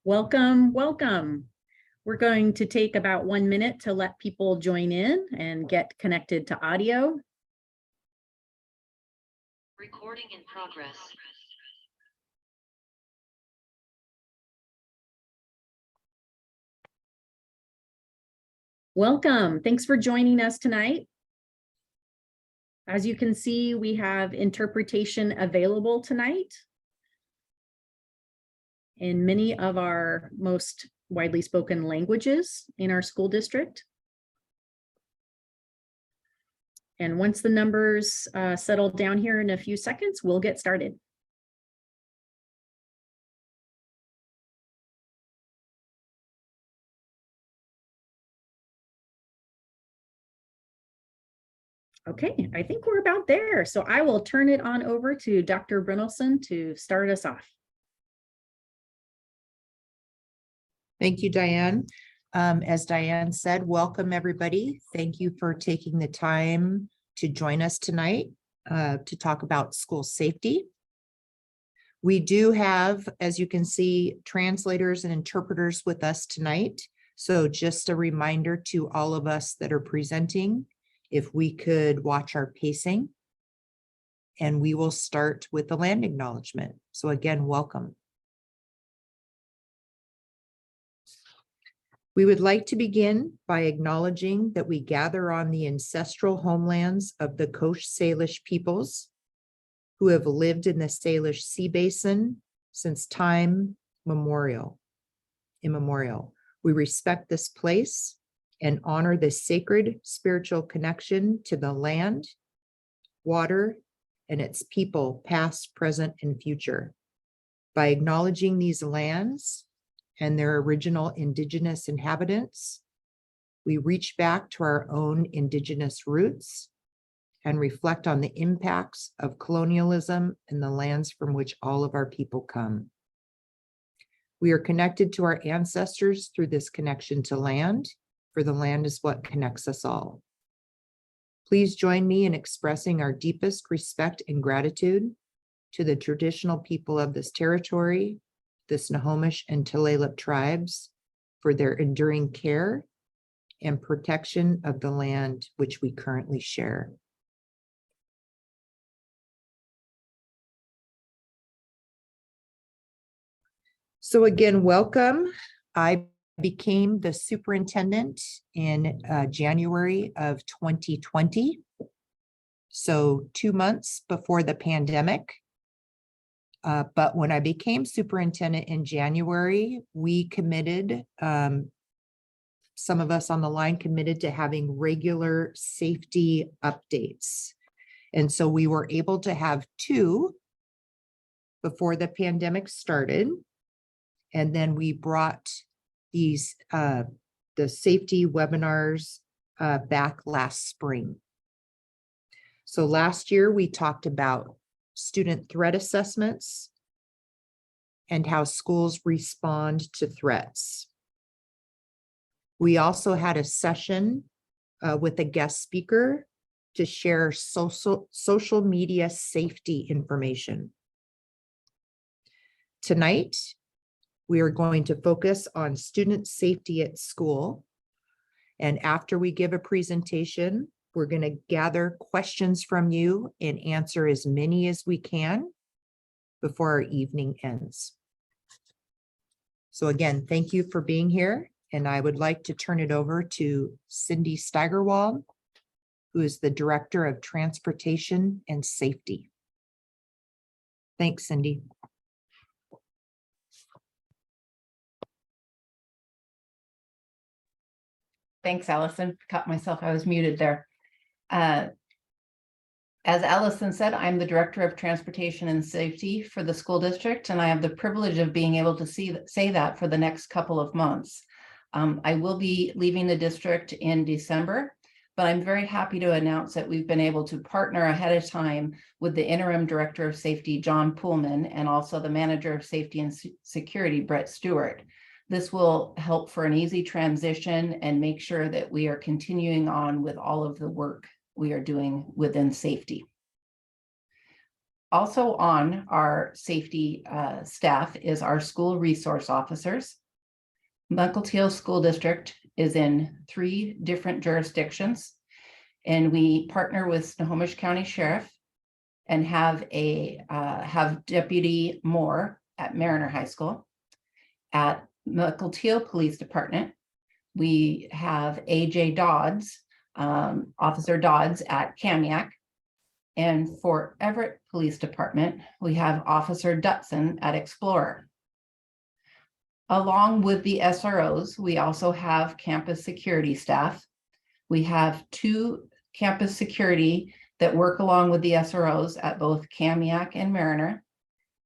Welcome, welcome. We're going to take about 1 minute to let people join in and get connected to audio. Recording in progress. Welcome. Thanks for joining us tonight. As you can see, we have interpretation available tonight in many of our most widely spoken languages in our school district. And once the numbers settle down here in a few seconds, we'll get started. Okay, I think we're about there. So I will turn it on over to Dr. Brynildsen to start us off. Thank you, Diane. As Diane said, welcome everybody. Thank you for taking the time to join us tonight to talk about school safety. We do have, as you can see, translators and interpreters with us tonight. So just a reminder to all of us that are presenting, if we could watch our pacing, and we will start with the land acknowledgement. So again, welcome. We would like to begin by acknowledging that we gather on the ancestral homelands of the Coast Salish peoples who have lived in the Salish Sea Basin since time immemorial. We respect this place and honor the sacred spiritual connection to the land, water, and its people, past, present, and future. By acknowledging these lands and their original indigenous inhabitants, we reach back to our own indigenous roots and reflect on the impacts of colonialism in the lands from which all of our people come. We are connected to our ancestors through this connection to land, for the land is what connects us all. Please join me in expressing our deepest respect and gratitude to the traditional people of this territory, the Snohomish and Tulalip tribes, for their enduring care and protection of the land which we currently share. So again, welcome. I became the superintendent in January of 2020. So 2 months before the pandemic. But when I became superintendent in January, we committed, some of us on the line committed to having regular safety updates. And so we were able to have 2 before the pandemic started. And then we brought these, the safety webinars back last spring. So last year we talked about student threat assessments and how schools respond to threats. We also had a session with a guest speaker to share social media safety information. Tonight, we are going to focus on student safety at school. And after we give a presentation, we're going to gather questions from you and answer as many as we can before our evening ends. So again, thank you for being here. And I would like to turn it over to Cindy Steigerwald, who is the Director of Transportation and Safety. Thanks, Cindy. Thanks, Allison. Caught myself, I was muted there. As Allison said, I'm the Director of Transportation and Safety for the school district, and I have the privilege of being able to say that for the next couple of months. I will be leaving the district in December, but I'm very happy to announce that we've been able to partner ahead of time with the Interim Director of Safety, John Poolman, and also the Manager of Safety and Security, Brett Stewart. This will help for an easy transition and make sure that we are continuing on with all of the work we are doing within safety. Also on our safety staff is our school resource officers. Mukilteo School District is in 3 different jurisdictions, and we partner with Snohomish County Sheriff and have Deputy Moore at Mariner High School. At Mukilteo Police Department, we have AJ Dodds, Officer Dodds at Kamiak. And for Everett Police Department, we have Officer Dutson at Explorer. Along with the SROs, we also have campus security staff. We have 2 campus security that work along with the SROs at both Kamiak and Mariner.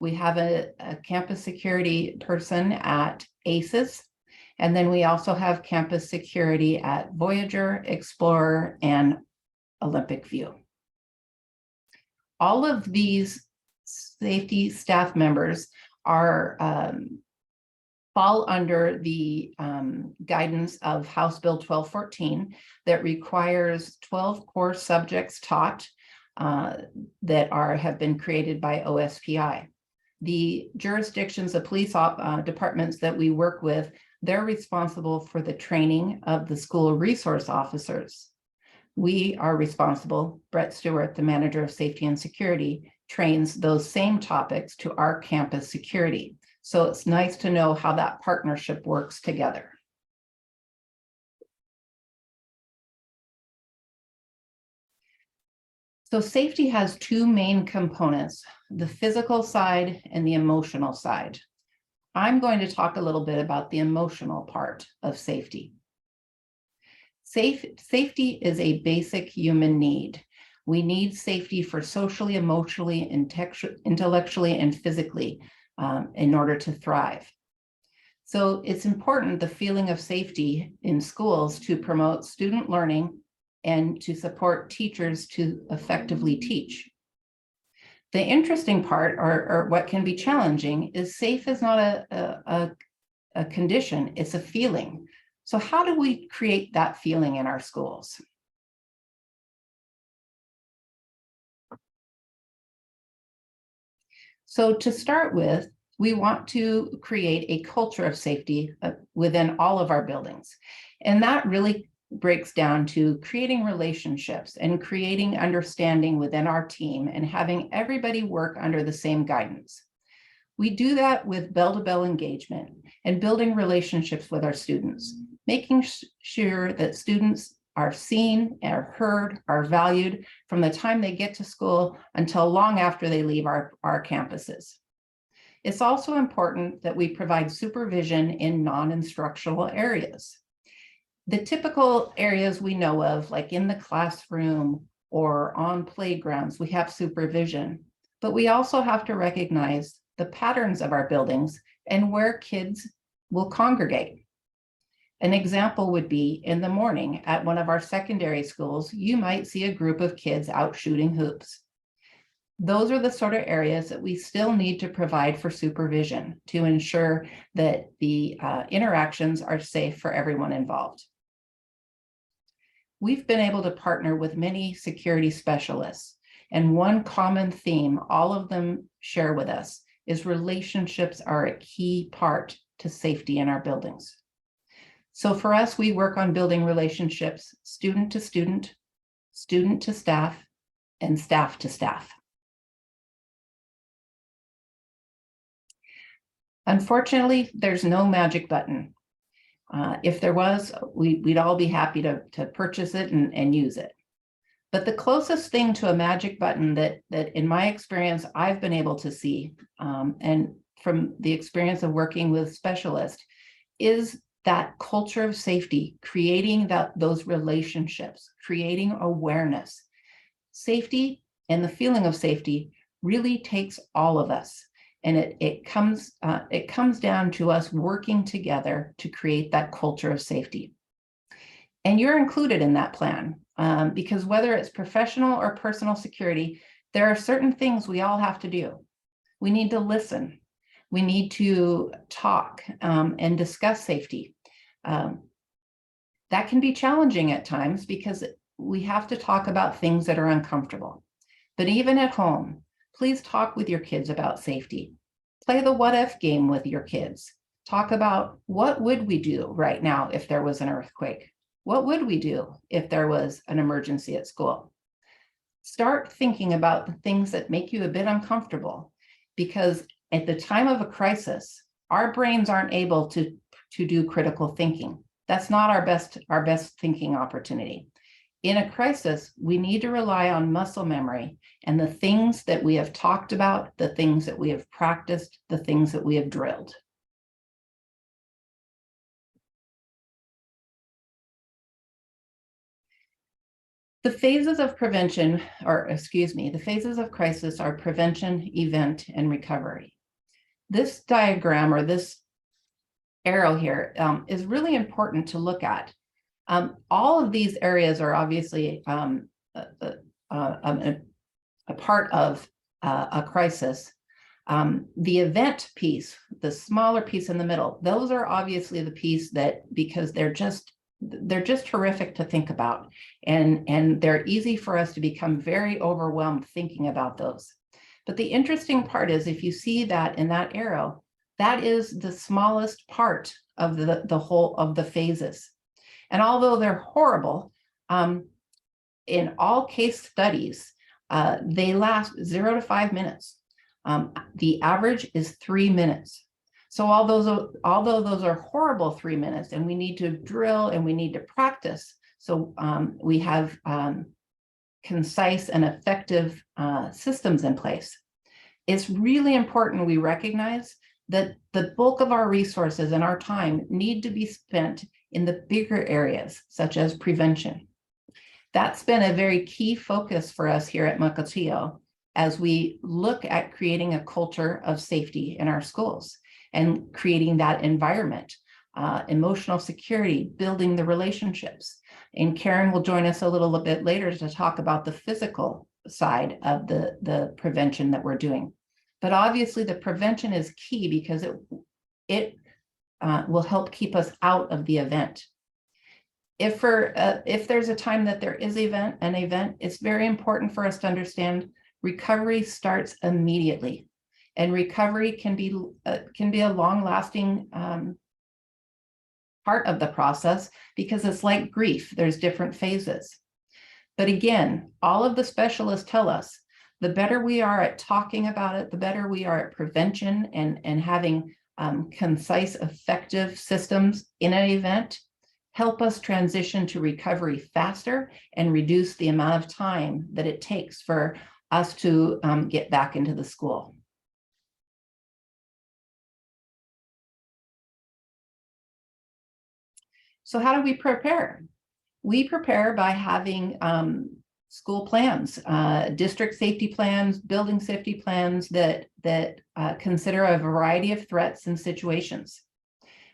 We have a campus security person at ACES. And then we also have campus security at Voyager, Explorer, and Olympic View. All of these safety staff members are fall under the guidance of House Bill 1214 that requires 12 core subjects taught that have been created by OSPI. The jurisdictions of police departments that we work with, they're responsible for the training of the school resource officers. We are responsible, Brett Stewart, the manager of safety and security, trains those same topics to our campus security. So it's nice to know how that partnership works together. So safety has 2 main components, the physical side and the emotional side. I'm going to talk a little bit about the emotional part of safety. Safety is a basic human need. We need safety for socially, emotionally, intellectually, and physically in order to thrive. So it's important, the feeling of safety in schools, to promote student learning and to support teachers to effectively teach. The interesting part, or what can be challenging, is safe is not a condition, it's a feeling. So how do we create that feeling in our schools? So to start with, we want to create a culture of safety within all of our buildings. And that really breaks down to creating relationships and creating understanding within our team and having everybody work under the same guidance. We do that with bell-to-bell engagement and building relationships with our students, making sure that students are seen, are heard, are valued from the time they get to school until long after they leave our campuses. It's also important that we provide supervision in non-instructional areas. The typical areas we know of, like in the classroom or on playgrounds, we have supervision, but we also have to recognize the patterns of our buildings and where kids will congregate. An example would be in the morning at one of our secondary schools, you might see a group of kids out shooting hoops. Those are the sort of areas that we still need to provide for supervision to ensure that the interactions are safe for everyone involved. We've been able to partner with many security specialists, and one common theme all of them share with us is relationships are a key part to safety in our buildings. So for us, we work on building relationships, student to student, student to staff, and staff to staff. Unfortunately, there's no magic button. If there was, we'd all be happy to purchase it and use it. But the closest thing to a magic button that in my experience, I've been able to see, and from the experience of working with specialists, is that culture of safety, creating those relationships, creating awareness. Safety and the feeling of safety really takes all of us. And it comes down to us working together to create that culture of safety. And you're included in that plan because whether it's professional or personal security, there are certain things we all have to do. We need to listen. We need to talk and discuss safety. That can be challenging at times because we have to talk about things that are uncomfortable. But even at home, Please talk with your kids about safety. Play the what if game with your kids. Talk about what would we do right now if there was an earthquake? What would we do if there was an emergency at school? Start thinking about the things that make you a bit uncomfortable, because at the time of a crisis, our brains aren't able to do critical thinking. That's not our best thinking opportunity. In a crisis, we need to rely on muscle memory and the things that we have talked about, the things that we have practiced, the things that we have drilled. The phases of prevention, or excuse me, the phases of crisis are prevention, event, and recovery. This diagram, or this arrow here, is really important to look at. All of these areas are obviously a part of a crisis. The event piece, the smaller piece in the middle, those are obviously the piece that, because they're just horrific to think about, and they're easy for us to become very overwhelmed thinking about those. But the interesting part is, if you see that in that arrow, that is the smallest part of the whole of the phases. And although they're horrible, in all case studies, they last 0 to 5 minutes. The average is 3 minutes. So although those are horrible 3 minutes, and we need to drill and we need to practice, so we have concise and effective systems in place, it's really important we recognize that the bulk of our resources and our time need to be spent in the bigger areas, such as prevention. That's been a very key focus for us here at Mukilteo as we look at creating a culture of safety in our schools and creating that environment, emotional security, building the relationships. And Karen will join us a little bit later to talk about the physical side of the prevention that we're doing. But obviously the prevention is key, because it will help keep us out of the event. If there's a time that there is an event, it's very important for us to understand recovery starts immediately, and recovery can be a long-lasting part of the process, because it's like grief. There's different phases. But again, all of the specialists tell us the better we are at talking about it, the better we are at prevention and having concise, effective systems in an event, help us transition to recovery faster and reduce the amount of time that it takes for us to get back into the school. So how do we prepare? We prepare by having school plans, district safety plans, building safety plans that consider a variety of threats and situations.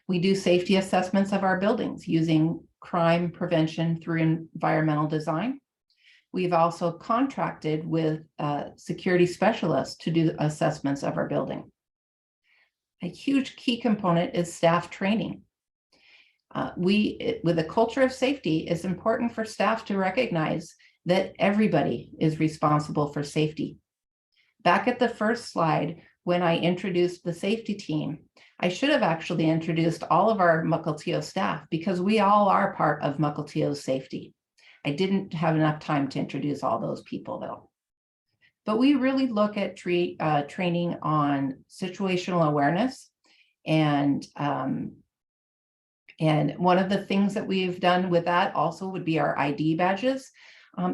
We do safety assessments of our buildings using crime prevention through environmental design. We've also contracted with security specialists to do assessments of our building. A huge key component is staff training. With a culture of safety, it's important for staff to recognize that everybody is responsible for safety. Back at the first slide, when I introduced the safety team, I should have actually introduced all of our Mukilteo staff, because we all are part of Mukilteo's safety. I didn't have enough time to introduce all those people though. But we really look at training on situational awareness, and one of the things that we've done with that also would be our ID badges.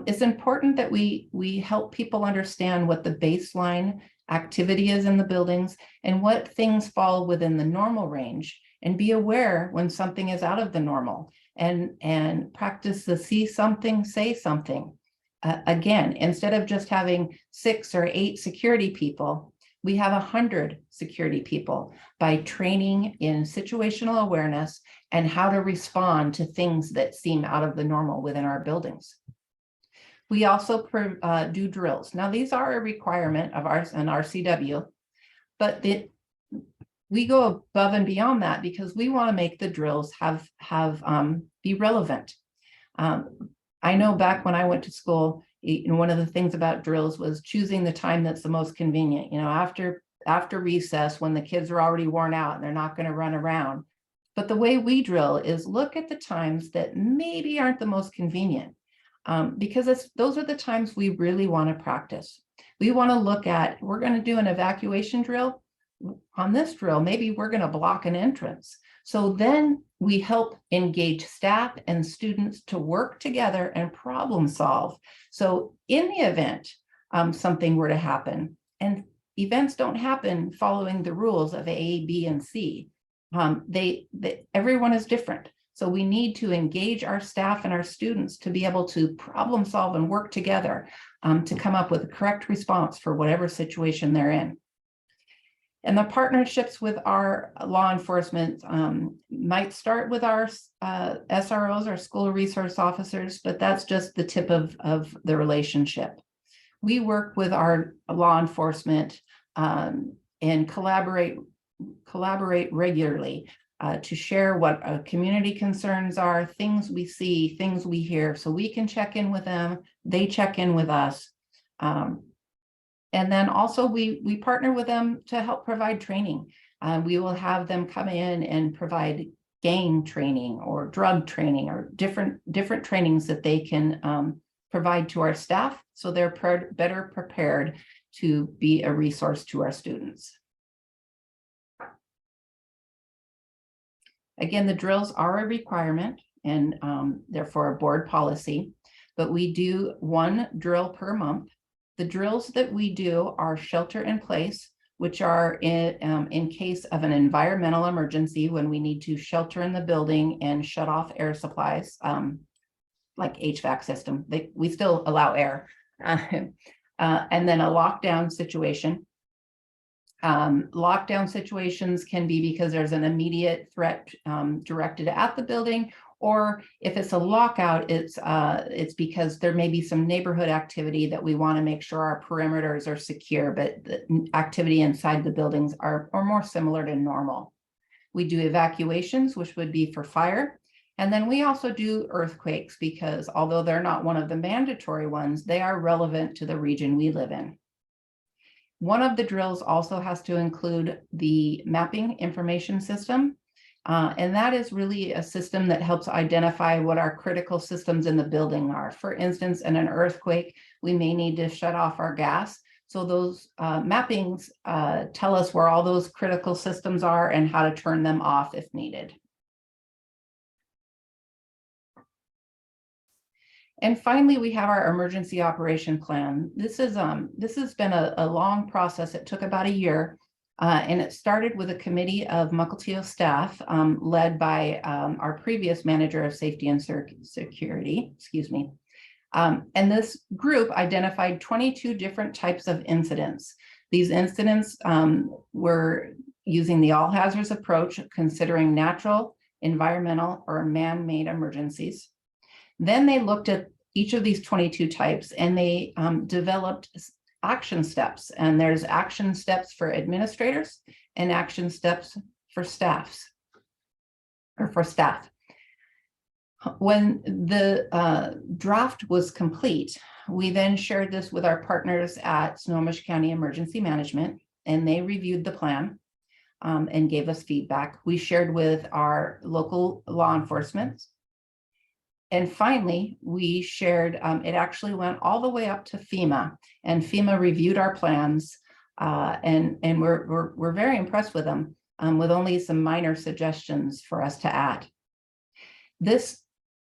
It's important that we help people understand what the baseline activity is in the buildings and what things fall within the normal range, and be aware when something is out of the normal, and practice the see something, say something. Again, instead of just having 6 or 8 security people, we have 100 security people, by training in situational awareness and how to respond to things that seem out of the normal within our buildings. We also do drills. Now, these are a requirement of ours and RCW, but we go above and beyond that, because we want to make the drills be relevant. I know back when I went to school, One of the things about drills was choosing the time that's the most convenient, after recess, when the kids are already worn out and they're not going to run around. But the way we drill is look at the times that maybe aren't the most convenient, because those are the times we really want to practice. We want to look at, we're going to do an evacuation drill. On this drill, maybe we're going to block an entrance. So then we help engage staff and students to work together and problem solve. So in the event something were to happen, and events don't happen following the rules of A, B, and C, everyone is different. So we need to engage our staff and our students to be able to problem solve and work together to come up with a correct response for whatever situation they're in. And the partnerships with our law enforcement might start with our SROs, our school resource officers, but that's just the tip of the relationship. We work with our law enforcement and collaborate regularly to share what community concerns are, things we see, things we hear, so we can check in with them, they check in with us. And then also we partner with them to help provide training. We will have them come in and provide gang training or drug training or different trainings that they can provide to our staff, so they're better prepared to be a resource to our students. Again, the drills are a requirement and therefore a board policy, but we do one drill per month. The drills that we do are shelter in place, which are in case of an environmental emergency, when we need to shelter in the building and shut off air supplies, like HVAC system. We still allow air. And then a lockdown situation. Lockdown situations can be because there's an immediate threat directed at the building, or if it's a lockout, it's because there may be some neighborhood activity that we want to make sure our perimeters are secure, but the activity inside the buildings are more similar to normal. We do evacuations, which would be for fire. And then we also do earthquakes, because although they're not one of the mandatory ones, they are relevant to the region we live in. One of the drills also has to include the mapping information system. And that is really a system that helps identify what our critical systems in the building are. For instance, in an earthquake, we may need to shut off our gas. So those mappings tell us where all those critical systems are and how to turn them off if needed. And finally, we have our emergency operation plan. This has been a long process. It took about a year. And it started with a committee of Mukilteo staff led by our previous manager of safety and security, and this group identified 22 different types of incidents. These incidents were using the all hazards approach, considering natural, environmental, or man-made emergencies. Then they looked at each of these 22 types and they developed action steps, and there's action steps for administrators and action steps for staff. When the draft was complete, we then shared this with our partners at Snohomish County Emergency Management, and they reviewed the plan and gave us feedback. We shared with our local law enforcement. And finally, we shared, it actually went all the way up to FEMA, and FEMA reviewed our plans, and we're very impressed with them, with only some minor suggestions for us to add. This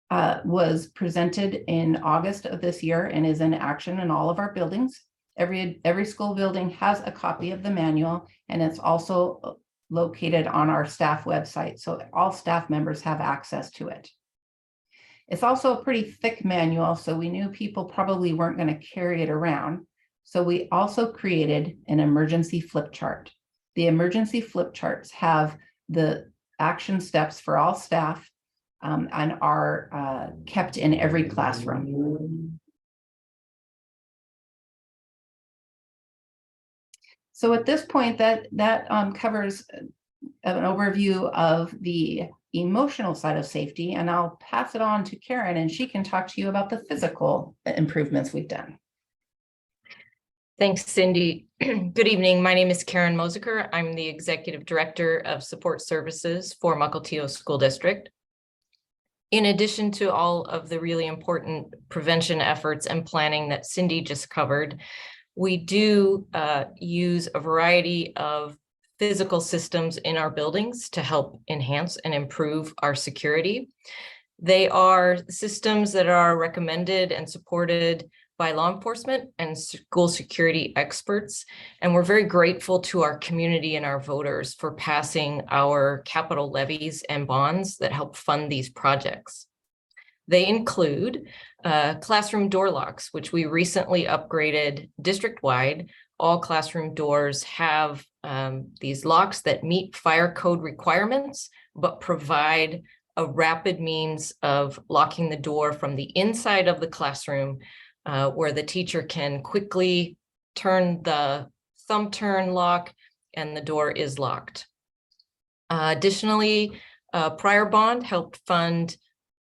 was presented in August of this year and is in action in all of our buildings. Every school building has a copy of the manual, and it's also located on our staff website, so all staff members have access to it. It's also a pretty thick manual, so we knew people probably weren't going to carry it around. So we also created an emergency flip chart. The emergency flip charts have the action steps for all staff and are kept in every classroom. So at this point, that covers an overview of the emotional side of safety, and I'll pass it on to Karen, and she can talk to you about the physical improvements we've done. Thanks, Cindy. Good evening. My name is Karen Mosiker. I'm the Executive Director of Support Services for Mukilteo School District. In addition to all of the really important prevention efforts and planning that Cindy just covered, we do use a variety of physical systems in our buildings to help enhance and improve our security. They are systems that are recommended and supported by law enforcement and school security experts. And we're very grateful to our community and our voters for passing our capital levies and bonds that help fund these projects. They include classroom door locks, which we recently upgraded district-wide. All classroom doors have these locks that meet fire code requirements, but provide a rapid means of locking the door from the inside of the classroom, where the teacher can quickly turn the thumb turn lock and the door is locked. Additionally, prior bond helped fund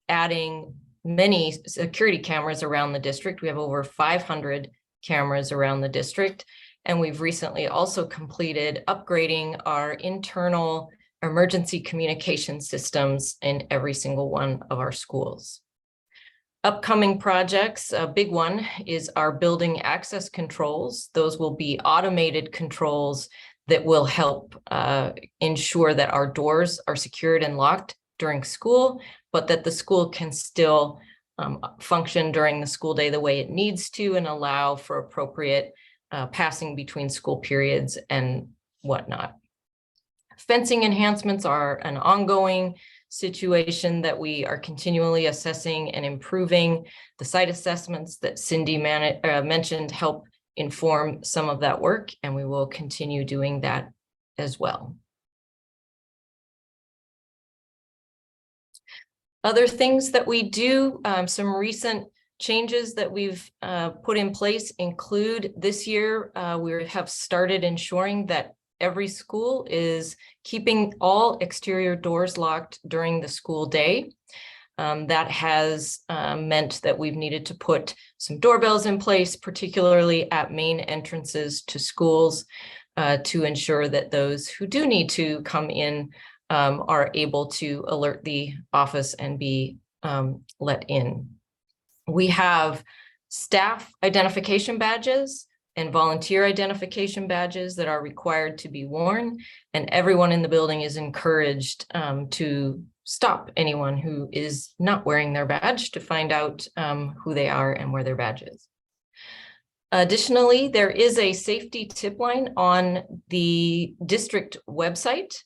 adding many security cameras around the district. We have over 500 cameras around the district. And we've recently also completed upgrading our internal emergency communication systems in every single one of our schools. Upcoming projects, a big one is our building access controls. Those will be automated controls that will help ensure that our doors are secured and locked during school, but that the school can still function during the school day the way it needs to and allow for appropriate passing between school periods and whatnot. Fencing enhancements are an ongoing situation that we are continually assessing and improving. The site assessments that Cindy mentioned help inform some of that work, and we will continue doing that as well. Other things that we do, some recent changes that we've put in place include this year, we have started ensuring that every school is keeping all exterior doors locked during the school day. That has meant that we've needed to put some doorbells in place, particularly at main entrances to schools, to ensure that those who do need to come in are able to alert the office and be let in. We have staff identification badges and volunteer identification badges that are required to be worn, and everyone in the building is encouraged to stop anyone who is not wearing their badge to find out who they are and where their badge is. Additionally, there is a safety tip line on the district website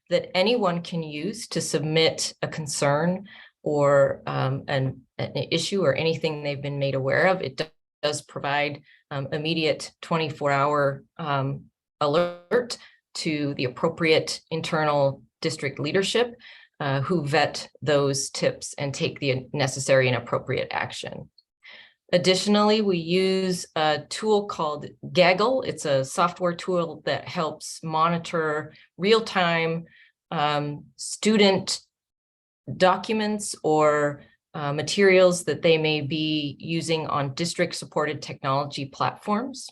that anyone can use to submit a concern or an issue or anything they've been made aware of. It does provide immediate 24-hour alert to the appropriate internal district leadership who vet those tips and take the necessary and appropriate action. Additionally, we use a tool called Gaggle. It's a software tool that helps monitor real-time student documents or materials that they may be using on district-supported technology platforms.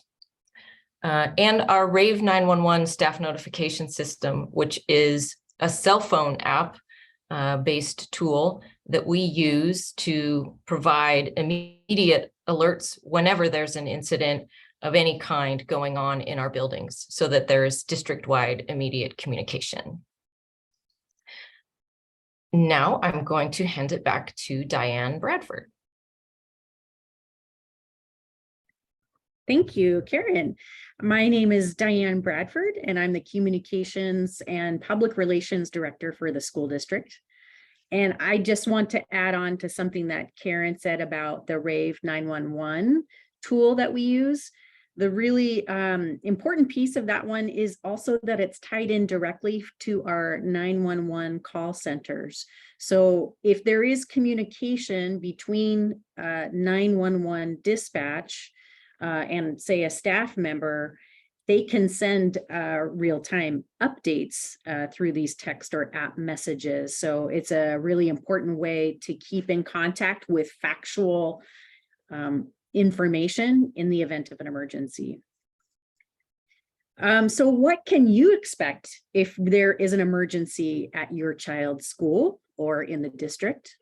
And our Rave 911 staff notification system, which is a cell phone app based tool that we use to provide immediate alerts whenever there's an incident of any kind going on in our buildings, so that there's district-wide immediate communication. Now I'm going to hand it back to Diane Bradford. Thank you, Karen. My name is Diane Bradford, and I'm the Communications and Public Relations Director for the school district. And I just want to add on to something that Karen said about the Rave 911 tool that we use. The really important piece of that one is also that it's tied in directly to our 911 call centers. So if there is communication between 911 dispatch and say a staff member, they can send real-time updates through these text or app messages. So it's a really important way to keep in contact with factual information in the event of an emergency. So what can you expect if there is an emergency at your child's school or in the district?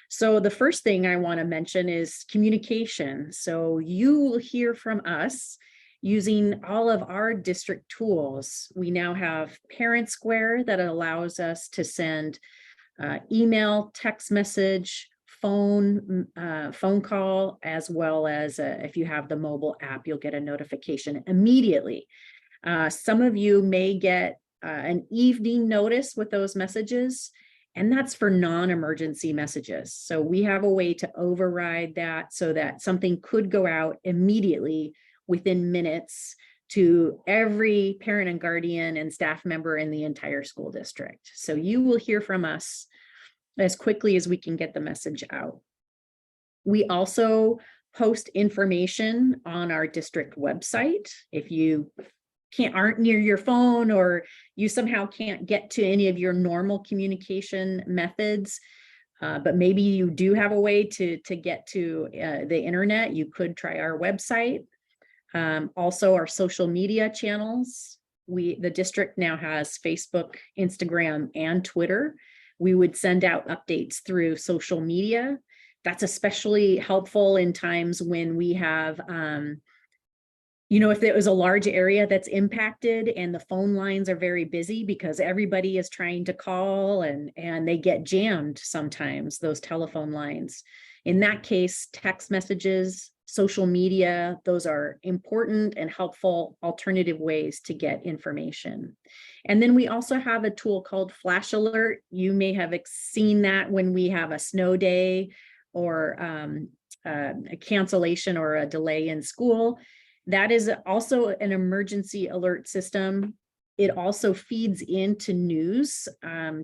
So the first thing I want to mention is communication. So you will hear from us using all of our district tools. We now have Parent Square that allows us to send email, text message, phone call, as well as if you have the mobile app, you'll get a notification immediately. Some of you may get an evening notice with those messages, and that's for non-emergency messages. So we have a way to override that so that something could go out immediately within minutes to every parent and guardian and staff member in the entire school district. So you will hear from us as quickly as we can get the message out. We also post information on our district website. If you aren't near your phone, or you somehow can't get to any of your normal communication methods, but maybe you do have a way to get to the internet, you could try our website. Also our social media channels. The district now has Facebook, Instagram, and Twitter. We would send out updates through social media. That's especially helpful in times when we have if there was a large area that's impacted and the phone lines are very busy because everybody is trying to call and they get jammed sometimes, those telephone lines. In that case, text messages, social media, those are important and helpful alternative ways to get information. And then we also have a tool called Flash Alert. You may have seen that when we have a snow day or a cancellation or a delay in school. That is also an emergency alert system. It also feeds into news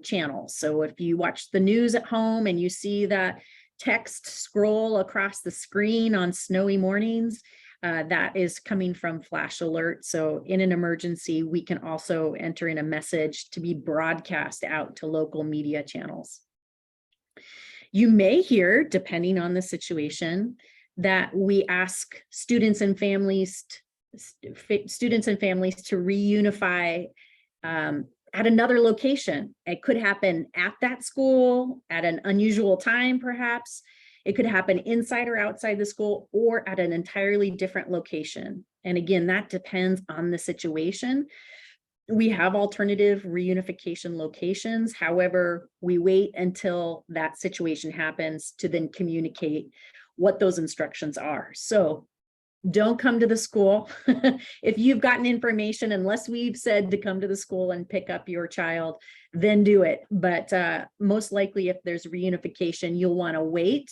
channels. So if you watch the news at home and you see that text scroll across the screen on snowy mornings, that is coming from Flash Alert. So in an emergency, we can also enter in a message to be broadcast out to local media channels. You may hear, depending on the situation, that we ask students and families to reunify at another location. It could happen at that school at an unusual time, perhaps. It could happen inside or outside the school or at an entirely different location. And again, that depends on the situation. We have alternative reunification locations. However, we wait until that situation happens to then communicate what those instructions are. So don't come to the school if you've gotten information, unless we've said to come to the school and pick up your child, then do it. But most likely if there's reunification, you'll want to wait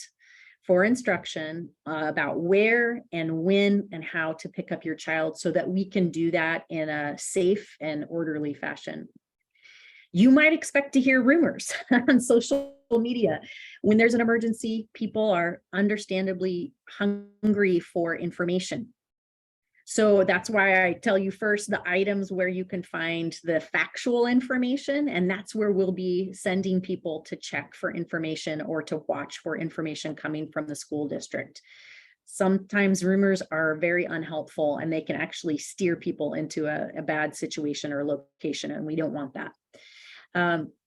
for instruction about where and when and how to pick up your child so that we can do that in a safe and orderly fashion. You might expect to hear rumors on social media. When there's an emergency, people are understandably hungry for information. So that's why I tell you first the items where you can find the factual information, and that's where we'll be sending people to check for information or to watch for information coming from the school district. Sometimes rumors are very unhelpful and they can actually steer people into a bad situation or location, and we don't want that.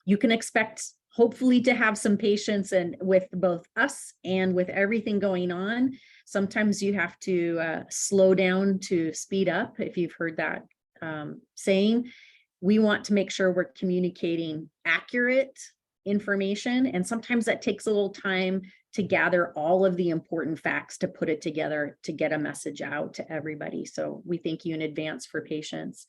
You can expect hopefully to have some patience and with both us and with everything going on. Sometimes you have to slow down to speed up, if you've heard that saying. We want to make sure we're communicating accurate information, and sometimes that takes a little time to gather all of the important facts to put it together to get a message out to everybody. So we thank you in advance for patience.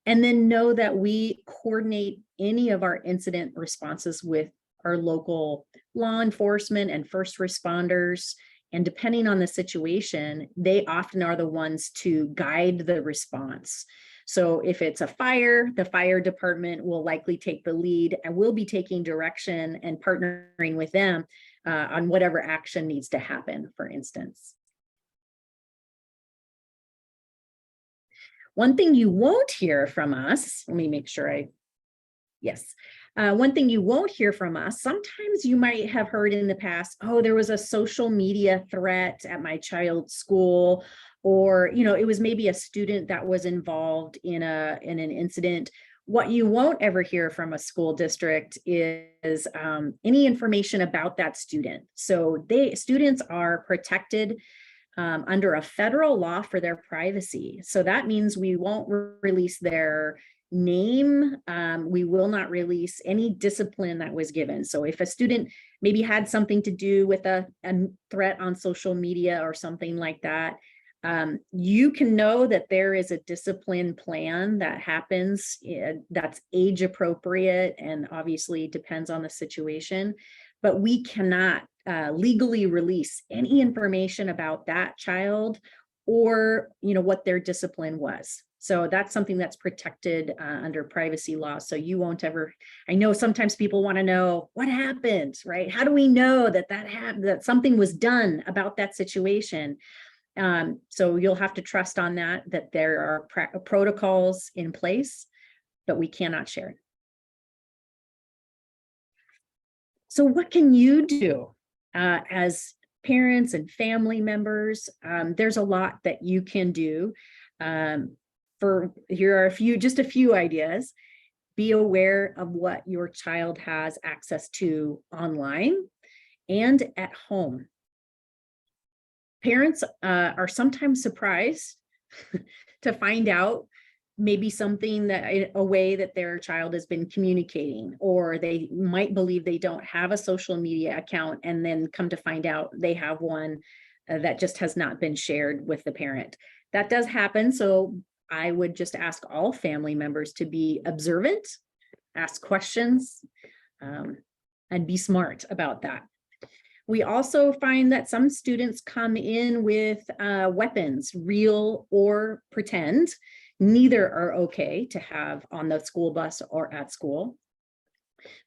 And then know that we coordinate any of our incident responses with our local law enforcement and first responders. And depending on the situation, they often are the ones to guide the response. So if it's a fire, the fire department will likely take the lead, and we'll be taking direction and partnering with them on whatever action needs to happen, for instance. One thing you won't hear from us, let me make sure one thing you won't hear from us, sometimes you might have heard in the past, oh, there was a social media threat at my child's school, or, it was maybe a student that was involved in an incident. What you won't ever hear from a school district is any information about that student. So students are protected under a federal law for their privacy. So that means we won't release their name. We will not release any discipline that was given. So if a student maybe had something to do with a threat on social media or something like that, you can know that there is a discipline plan that happens that's age appropriate and obviously depends on the situation, but we cannot legally release any information about that child or, what their discipline was. So that's something that's protected under privacy law. So you won't ever, I know sometimes people want to know what happened, right? How do we know that that something was done about that situation? So you'll have to trust on that there are protocols in place, but we cannot share it. So what can you do as parents and family members? There's a lot that you can do. Here are just a few ideas. Be aware of what your child has access to online and at home. Parents are sometimes surprised to find out maybe something a way that their child has been communicating, or they might believe they don't have a social media account and then come to find out they have one that just has not been shared with the parent. That does happen. So I would just ask all family members to be observant, ask questions, and be smart about that. We also find that some students come in with weapons, real or pretend. Neither are okay to have on the school bus or at school.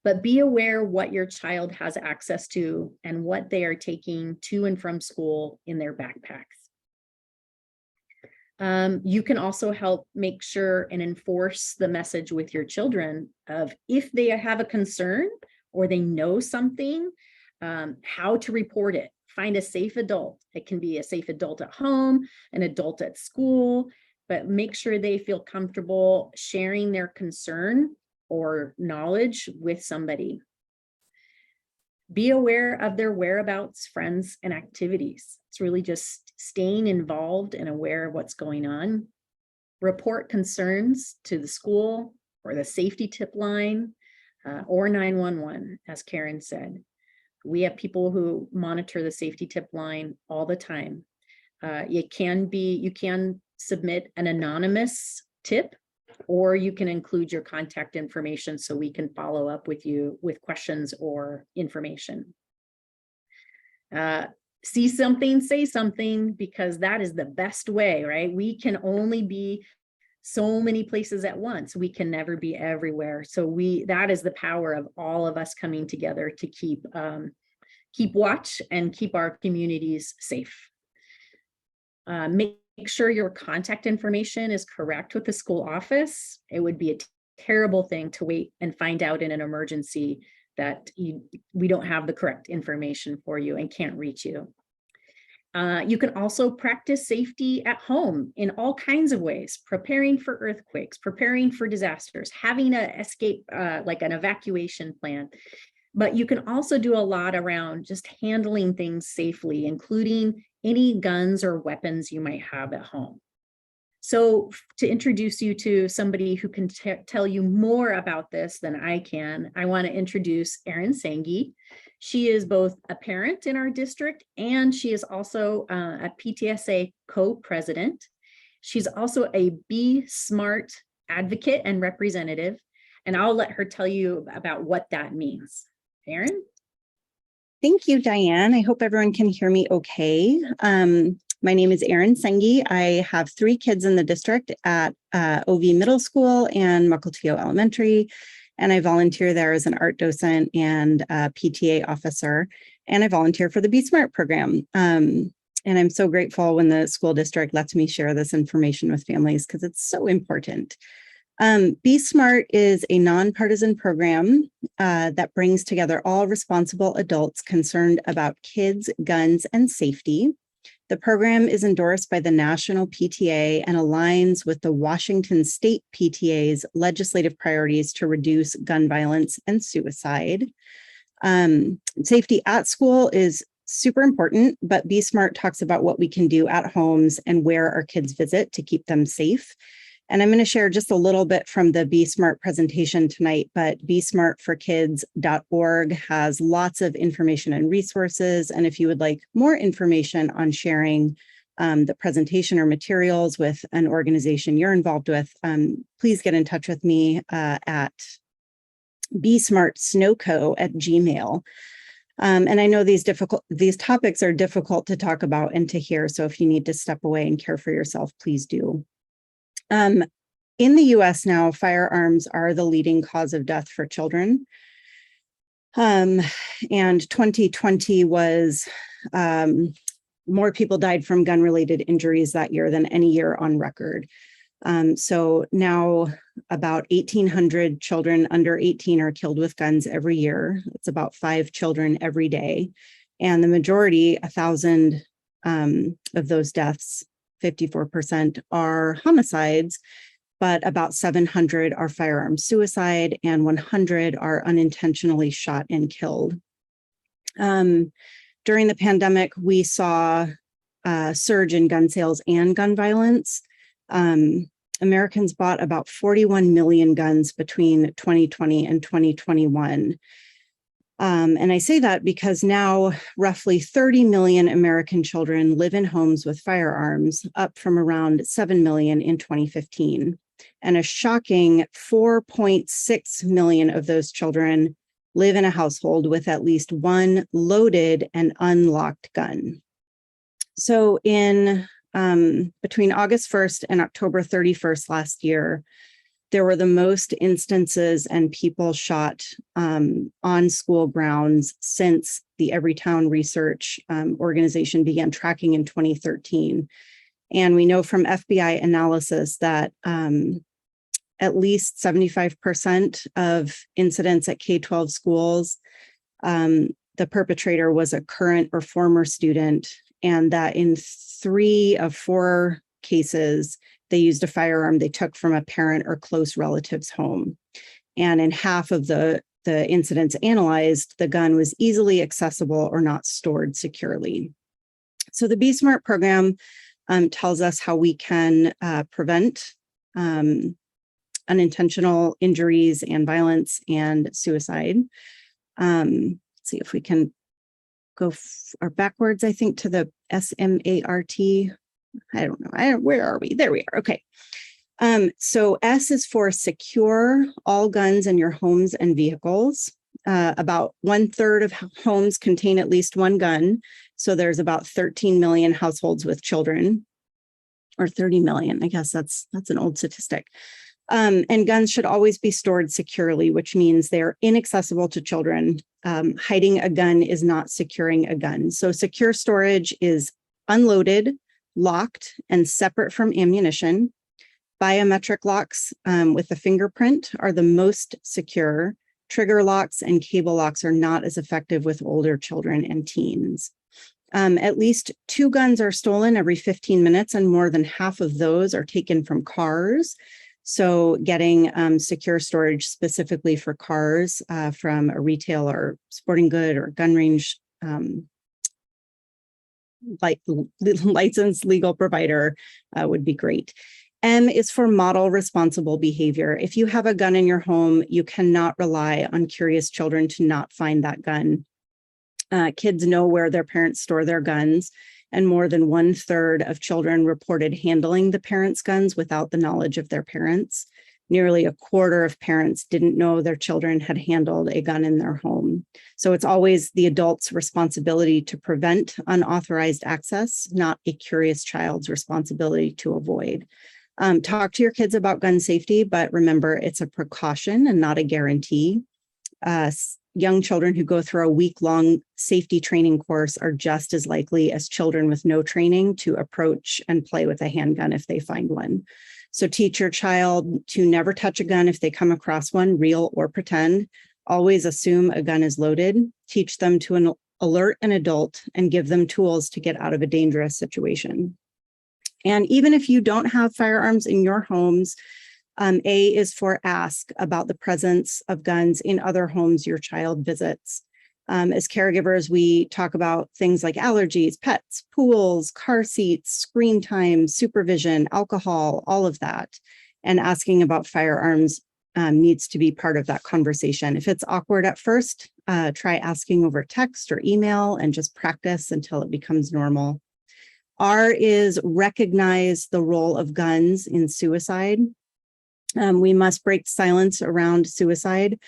But be aware what your child has access to and what they are taking to and from school in their backpacks. You can also help make sure and enforce the message with your children of if they have a concern or they know something, how to report it. Find a safe adult. It can be a safe adult at home, an adult at school, but make sure they feel comfortable sharing their concern or knowledge with somebody. Be aware of their whereabouts, friends, and activities. It's really just staying involved and aware of what's going on. Report concerns to the school or the safety tip line or 911, as Karen said. We have people who monitor the safety tip line all the time. You can submit an anonymous tip, or you can include your contact information so we can follow up with you with questions or information. See something, say something, because that is the best way, right? We can only be so many places at once. We can never be everywhere. So that is the power of all of us coming together to keep watch and keep our communities safe. Make sure your contact information is correct with the school office. It would be a terrible thing to wait and find out in an emergency that we don't have the correct information for you and can't reach you. You can also practice safety at home in all kinds of ways, preparing for earthquakes, preparing for disasters, having an escape, like an evacuation plan. But you can also do a lot around just handling things safely, including any guns or weapons you might have at home. So to introduce you to somebody who can tell you more about this than I can, I want to introduce Erin Sangi. She is both a parent in our district and she is also a PTSA co-president. She's also a Be Smart advocate and representative, and I'll let her tell you about what that means. Erin? Thank you, Diane. I hope everyone can hear me okay. My name is Erin Sengi. I have 3 kids in the district at OV Middle School and Mukilteo Elementary, and I volunteer there as an art docent and PTA officer, and I volunteer for the Be Smart program. And I'm so grateful when the school district lets me share this information with families because it's so important. Be Smart is a nonpartisan program that brings together all responsible adults concerned about kids, guns, and safety The program is endorsed by the National PTA and aligns with the Washington State PTA's legislative priorities to reduce gun violence and suicide. Safety at school is super important, but Be Smart talks about what we can do at homes and where our kids visit to keep them safe. And I'm going to share just a little bit from the Be Smart presentation tonight, but besmartforkids.org has lots of information and resources. And if you would like more information on sharing the presentation or materials with an organization you're involved with, please get in touch with me at besmartsnowco@gmail.com. And I know these topics are difficult to talk about and to hear. So if you need to step away and care for yourself, please do. In the US now, firearms are the leading cause of death for children. And 2020 was more people died from gun-related injuries that year than any year on record. So now about 1,800 children under 18 are killed with guns every year. It's about 5 children every day. And the majority, 1,000 of those deaths, 54%, are homicides, but about 700 are firearm suicide and 100 are unintentionally shot and killed. During the pandemic, we saw a surge in gun sales and gun violence. Americans bought about 41 million guns between 2020 and 2021. And I say that because now roughly 30 million American children live in homes with firearms, up from around 7 million in 2015. And a shocking 4.6 million of those children live in a household with at least one loaded and unlocked gun. So in between August 1st and October 31st last year, there were the most instances and people shot on school grounds since the Everytown Research organization began tracking in 2013. And we know from FBI analysis that at least 75% of incidents at K-12 schools, the perpetrator was a current or former student, and that in 3 of 4 cases, they used a firearm they took from a parent or close relative's home. And in half of the incidents analyzed, the gun was easily accessible or not stored securely. So the Be Smart program tells us how we can prevent unintentional injuries and violence and suicide. Let's see if we can go backwards, I think, to the SMART. I don't know. Where are we? There we are. Okay. So S is for secure all guns in your homes and vehicles. About 1/3 of homes contain at least one gun. So there's about 13 million households with children, or 30 million. I guess that's an old statistic. And guns should always be stored securely, which means they're inaccessible to children. Hiding a gun is not securing a gun. So secure storage is unloaded, locked, and separate from ammunition. Biometric locks with a fingerprint are the most secure. Trigger locks and cable locks are not as effective with older children and teens. At least 2 guns are stolen every 15 minutes, and more than half of those are taken from cars. So getting secure storage specifically for cars from a retail or sporting good or gun range licensed legal provider would be great. M is for model responsible behavior. If you have a gun in your home, you cannot rely on curious children to not find that gun. Kids know where their parents store their guns, and more than 1/3 of children reported handling the parents' guns without the knowledge of their parents. Nearly 1/4 of parents didn't know their children had handled a gun in their home. So it's always the adult's responsibility to prevent unauthorized access, not a curious child's responsibility to avoid. Talk to your kids about gun safety, but remember, it's a precaution and not a guarantee. Young children who go through a week-long safety training course are just as likely as children with no training to approach and play with a handgun if they find one. So teach your child to never touch a gun if they come across one, real or pretend. Always assume a gun is loaded. Teach them to alert an adult, and give them tools to get out of a dangerous situation. And even if you don't have firearms in your homes, A is for ask about the presence of guns in other homes your child visits. As caregivers, we talk about things like allergies, pets, pools, car seats, screen time, supervision, alcohol, all of that. And asking about firearms needs to be part of that conversation. If it's awkward at first, try asking over text or email and just practice until it becomes normal. R is recognize the role of guns in suicide. We must break silence around suicide.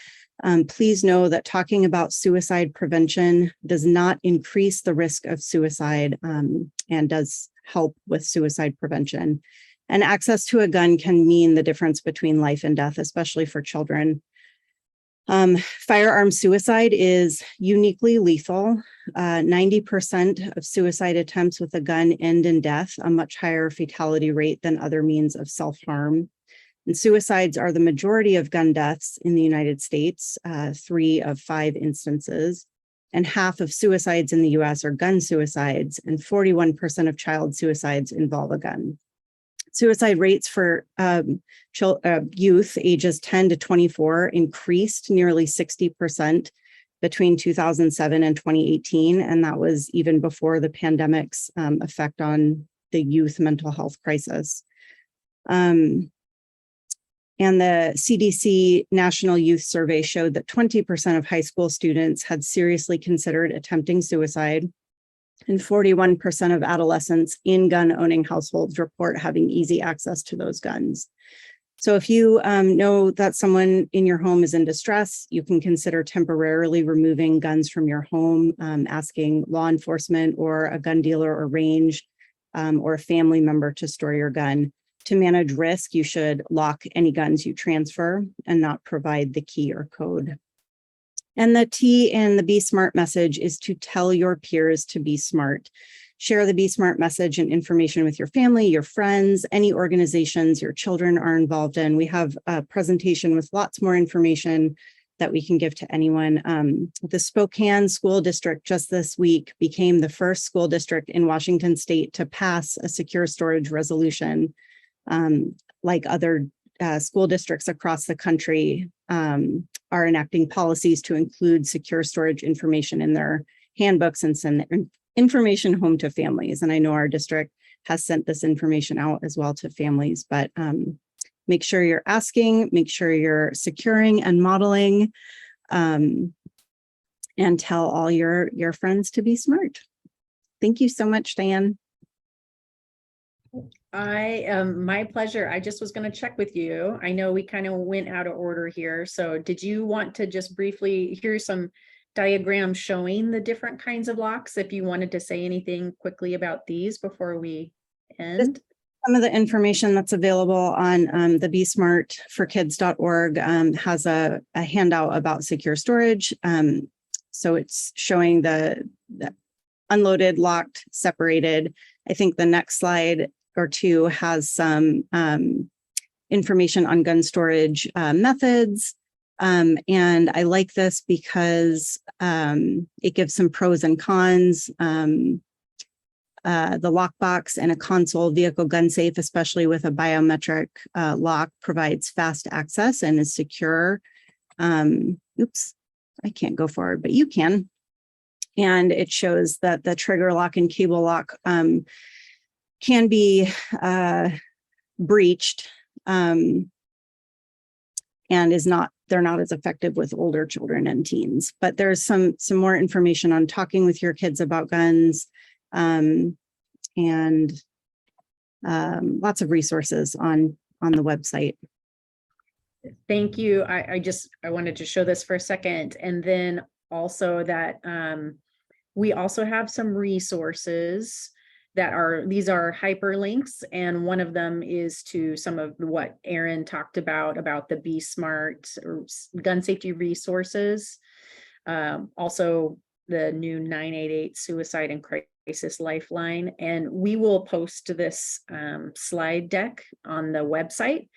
Please know that talking about suicide prevention does not increase the risk of suicide and does help with suicide prevention. And access to a gun can mean the difference between life and death, especially for children. Firearm suicide is uniquely lethal. 90% of suicide attempts with a gun end in death, a much higher fatality rate than other means of self-harm. And suicides are the majority of gun deaths in the United States, 3 of 5 instances. And half of suicides in the US are gun suicides, and 41% of child suicides involve a gun. Suicide rates for youth ages 10 to 24 increased nearly 60% between 2007 and 2018. And that was even before the pandemic's effect on the youth mental health crisis. And the CDC National Youth Survey showed that 20% of high school students had seriously considered attempting suicide. And 41% of adolescents in gun-owning households report having easy access to those guns. So if you know that someone in your home is in distress, you can consider temporarily removing guns from your home, asking law enforcement or a gun dealer or range or a family member to store your gun. To manage risk, you should lock any guns you transfer and not provide the key or code. And the T in the Be Smart message is to tell your peers to be smart. Share the Be Smart message and information with your family, your friends, any organizations your children are involved in. We have a presentation with lots more information that we can give to anyone. The Spokane School District just this week became the first school district in Washington State to pass a secure storage resolution. Like other school districts across the country are enacting policies to include secure storage information in their handbooks and send information home to families. And I know our district has sent this information out as well to families, but make sure you're asking, make sure you're securing and modeling, and tell all your friends to be smart. Thank you so much, Diane. My pleasure. I just was going to check with you. I know we kind of went out of order here. So did you want to just briefly, here's some diagrams showing the different kinds of locks, if you wanted to say anything quickly about these before we end? Some of the information that's available on the besmartforkids.org has a handout about secure storage. So it's showing the unloaded, locked, separated. I think the next slide or two has some information on gun storage methods. And I like this because it gives some pros and cons. The lockbox and a console vehicle gun safe, especially with a biometric lock, provides fast access and is secure. Oops, I can't go forward, but you can. And it shows that the trigger lock and cable lock can be breached and they're not as effective with older children and teens. But there's some more information on talking with your kids about guns and lots of resources on the website. Thank you. I wanted to show this for a second, and then also that we also have some resources that these are hyperlinks, and one of them is to some of what Erin talked about the Be Smart or gun safety resources. Also the new 988 suicide and crisis lifeline. And we will post this slide deck on the website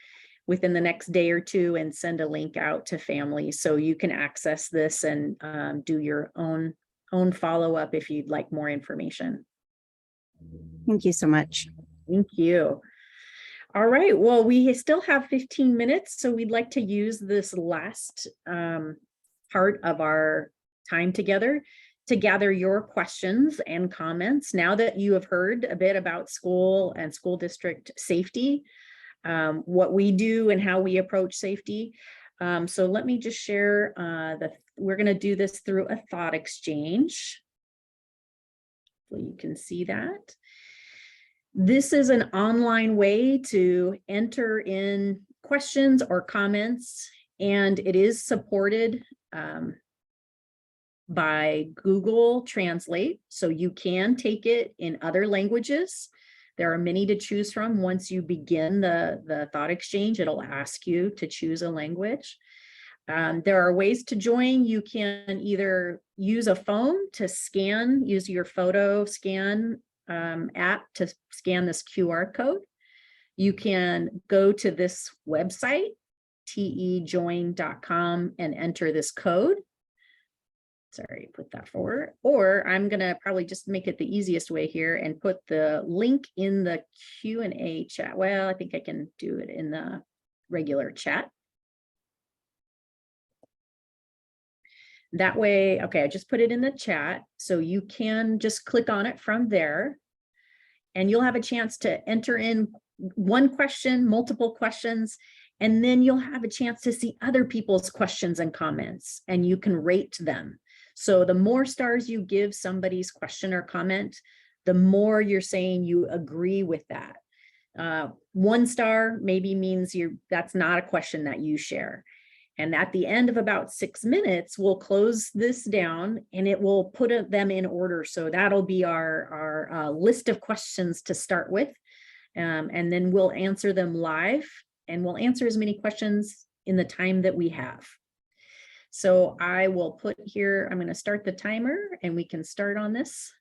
within the next day or two and send a link out to families so you can access this and do your own own follow-up if you'd like more information. Thank you so much. Thank you. All right, well, we still have 15 minutes, so we'd like to use this last part of our time together to gather your questions and comments. Now that you have heard a bit about school and school district safety, what we do and how we approach safety. So let me just share we're going to do this through a thought exchange. So you can see that. This is an online way to enter in questions or comments, and it is supported by Google Translate. So you can take it in other languages. There are many to choose from. Once you begin the thought exchange, it'll ask you to choose a language. There are ways to join. You can either use a phone to scan, use your photo scan app to scan this QR code. You can go to this website, tejoin.com, and enter this code. Sorry, put that forward. Or I'm gonna probably just make it the easiest way here and put the link in the Q&A chat. Well, I think I can do it in the regular chat. That way, okay, I just put it in the chat. So you can just click on it from there and you'll have a chance to enter in one question, multiple questions, and then you'll have a chance to see other people's questions and comments and you can rate them. So the more stars you give somebody's question or comment, the more you're saying you agree with that. 1 star maybe means that's not a question that you share. And at the end of about 6 minutes, we'll close this down and it will put them in order. So that'll be our list of questions to start with. And then we'll answer them live and we'll answer as many questions in the time that we have. So I will put here, I'm going to start the timer and we can start on this.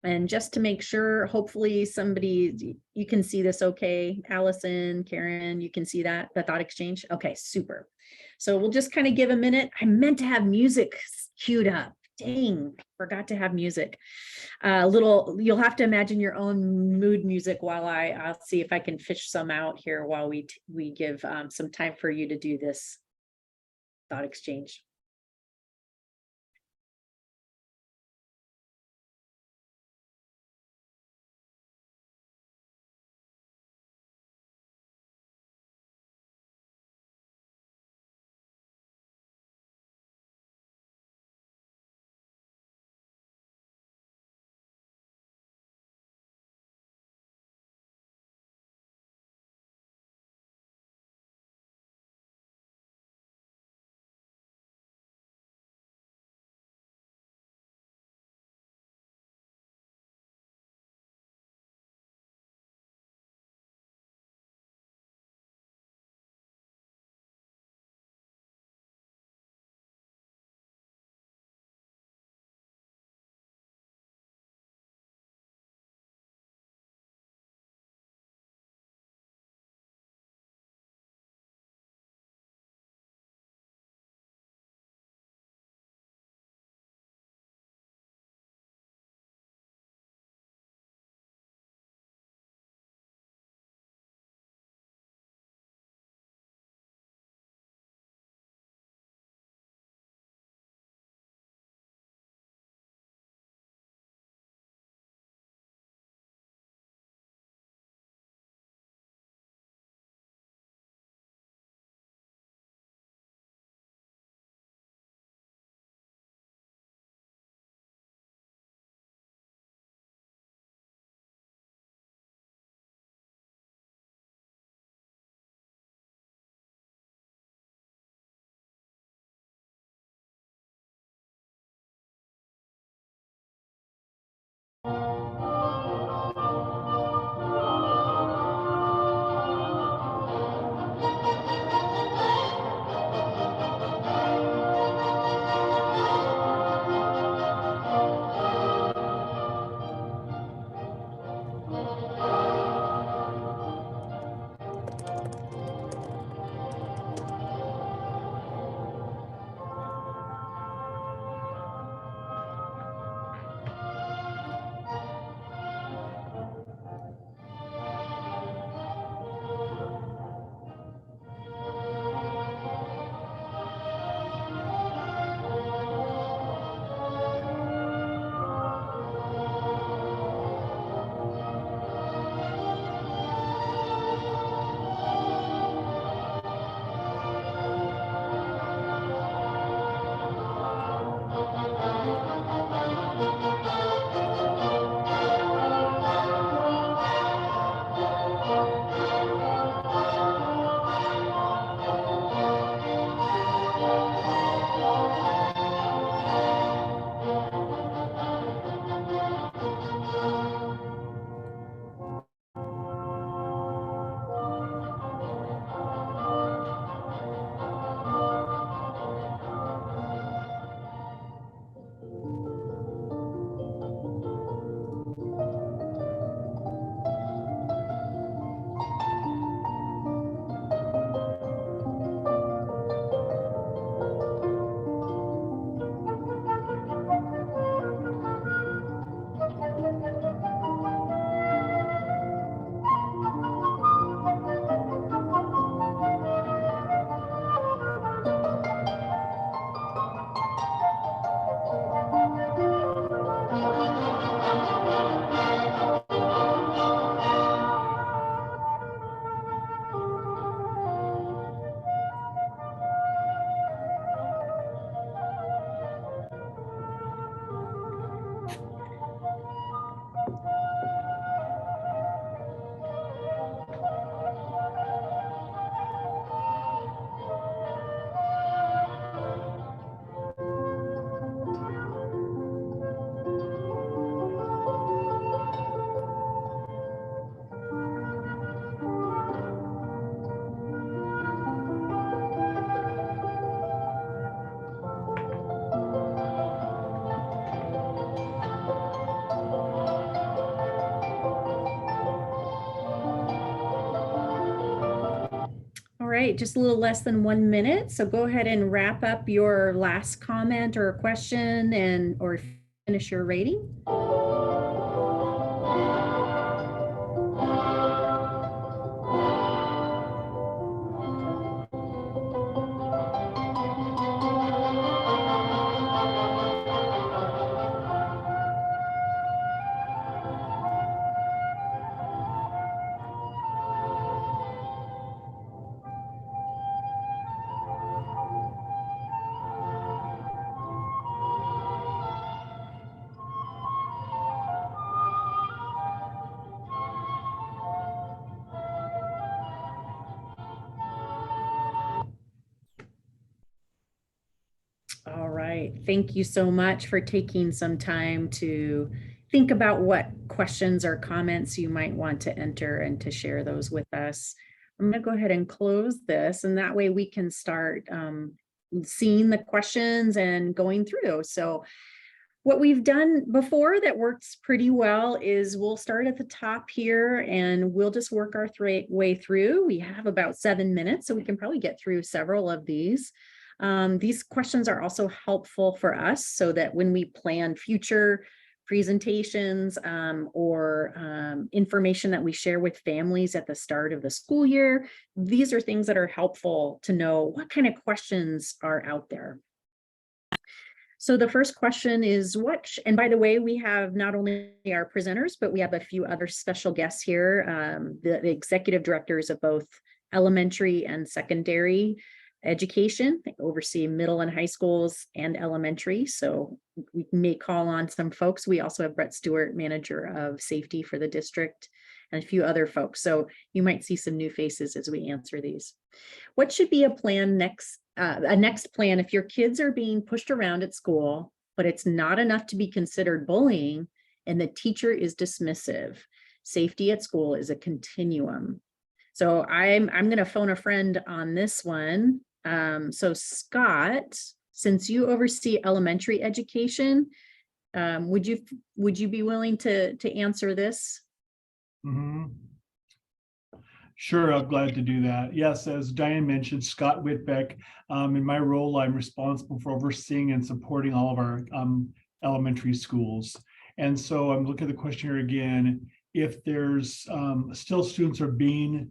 And just to make sure, hopefully you can see this okay. Allison, Karen, you can see that, the thought exchange? Okay, super. So we'll just kind of give a minute. I meant to have music queued up. Dang, forgot to have music. You'll have to imagine your own mood music while I'll see if I can fish some out here while we give some time for you to do this thought exchange. right, just a little less than 1 minute. So go ahead and wrap up your last comment or question and or finish your rating. All right. Thank you so much for taking some time to think about what questions or comments you might want to enter and to share those with us. I'm going to go ahead and close this, and that way we can start seeing the questions and going through. So what we've done before that works pretty well is we'll start at the top here and we'll just work our way through. We have about 7 minutes, so we can probably get through several of these. These questions are also helpful for us so that when we plan future presentations or information that we share with families at the start of the school year, these are things that are helpful to know what kind of questions are out there. So the first question is and by the way, we have not only our presenters, but we have a few other special guests here, the executive directors of both elementary and secondary education. They oversee middle and high schools and elementary. So we may call on some folks. We also have Brett Stewart, manager of safety for the district, and a few other folks. So you might see some new faces as we answer these. What should be a next plan if your kids are being pushed around at school, but it's not enough to be considered bullying and the teacher is dismissive? Safety at school is a continuum. So I'm going to phone a friend on this one. So Scott, since you oversee elementary education, would you be willing to answer this? Mm-hmm. Sure, I'm glad to do that. Yes, as Diane mentioned, Scott Whitbeck. In my role, I'm responsible for overseeing and supporting all of our elementary schools. And so I'm looking at the question here again. If there's still students are being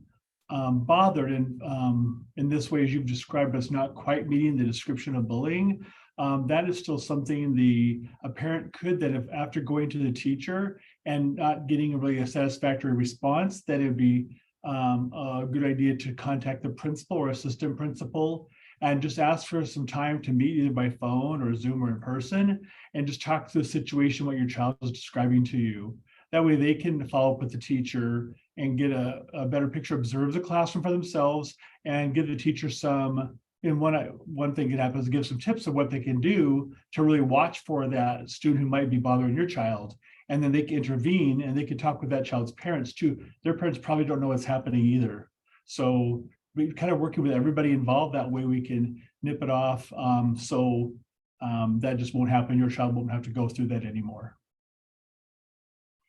bothered in this way, as you've described, as not quite meeting the description of bullying, that is still something a parent could, that if after going to the teacher and not getting really a satisfactory response, that it would be a good idea to contact the principal or assistant principal and just ask for some time to meet either by phone or Zoom or in person and just talk through the situation, what your child is describing to you. That way they can follow up with the teacher and get a better picture, observe the classroom for themselves, and give the teacher some, and one thing that happens is give some tips of what they can do to really watch for that student who might be bothering your child. And then they can intervene and they can talk with that child's parents too. Their parents probably don't know what's happening either. So we kind of working with everybody involved, that way we can nip it off. That just won't happen. Your child won't have to go through that anymore.